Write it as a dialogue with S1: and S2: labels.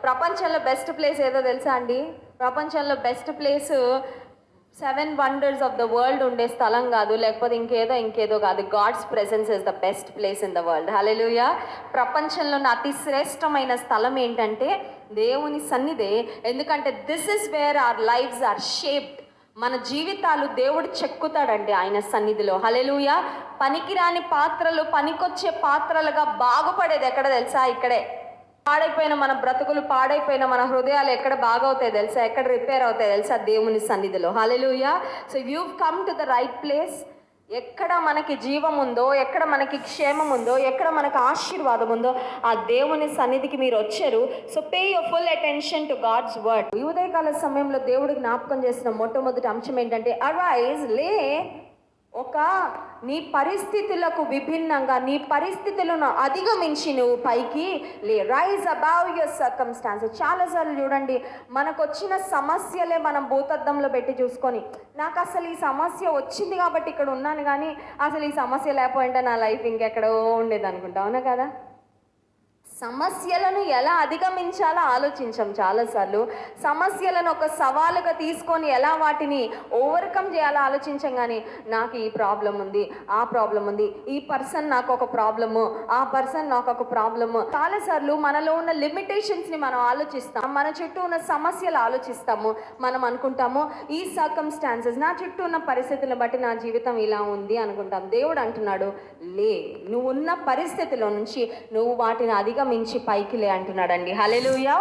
S1: ప్రపంచంలో best place ఏదో తెలుసా అండి? ప్రపంచంలో best place 7 wonders of the world ఉండే స్థలం కాదు, లేకపోతే ఇంకేదో కాదు. God's presence is the best place in the world. Hallelujah. ప్రపంచంలో అతి శ్రేష్టమైన స్థలం ఏంటంటే దేవుని సన్నిధే. ఎందుకంటే this is where our lives are shaped. మన జీవితాలు దేవుడు చెక్కుతాడండి ఆయన సన్నిధిలో. హల్లెలూయా. పనికిరాని పాత్రలు పనికొచ్చే పాత్రలుగా బాగుపడేది ఎక్కడ తెలుసా? ఇక్కడే. పాడైపోయిన మన బ్రతుకులు, పాడైపోయిన మన హృదయాలు ఎక్కడ బాగవుతాయి తెలుసా? ఎక్కడ రిపేర్ అవుతాయి తెలుసా? దేవుని సన్నిధిలో. Hallelujah. So you come to the right place. ఎక్కడ మనకి జీవం ఉందో, ఎక్కడ మనకి క్షేమం ఉందో, ఎక్కడ మనకి ఆశీర్వాదం ఉందో ఆ దేవుని సన్నిధికి మీరు వచ్చారు. So pay your full attention to God's word. ఈ ఉదయకాల సమయంలో దేవుడు జ్ఞాపకం చేసిన మొట్టమొదటి అంశం ఏంటంటే అరైజ్, లే. నీ పరిస్థితులకు విభిన్నంగా, నీ పరిస్థితులను అధిగమించి నువ్వు పైకి లే. Rise above your circumstances. చాలాసార్లు చూడండి, మనకు వచ్చిన సమస్యలే మనం భూతద్దంలో పెట్టి చూసుకొని, నాకు అసలు ఈ సమస్య వచ్చింది కాబట్టి ఇక్కడ ఉన్నాను, కానీ అసలు ఈ సమస్య లేకపోయింటే నా లైఫ్ ఇంకెక్కడో ఉండేది అనుకుంటా. అవునా కదా? సమస్యలను ఎలా అధిగమించాలో ఆలోచించాం చాలాసార్లు. సమస్యలను ఒక సవాలుగా తీసుకొని ఎలా వాటిని ఓవర్కమ్ చేయాలో ఆలోచించాం. కానీ నాకు ఈ ప్రాబ్లం ఉంది, ఆ ప్రాబ్లం ఉంది, ఈ పర్సన్ నాకు ఒక ప్రాబ్లము, ఆ పర్సన్ నాకు ఒక ప్రాబ్లము. చాలాసార్లు మనలో ఉన్న లిమిటేషన్స్ని మనం ఆలోచిస్తాం, మన చుట్టూ ఉన్న సమస్యలు ఆలోచిస్తాము. మనం అనుకుంటాము ఈ సర్కమ్స్టాన్సెస్, నా చుట్టూ ఉన్న పరిస్థితులను బట్టి నా జీవితం ఇలా ఉంది అనుకుంటాం. దేవుడు అంటున్నాడు, లే, నువ్వు ఉన్న పరిస్థితిలో నుంచి నువ్వు వాటిని అధిగమించి పైకి లే అంటున్నాడండి. హల్లెలూయా.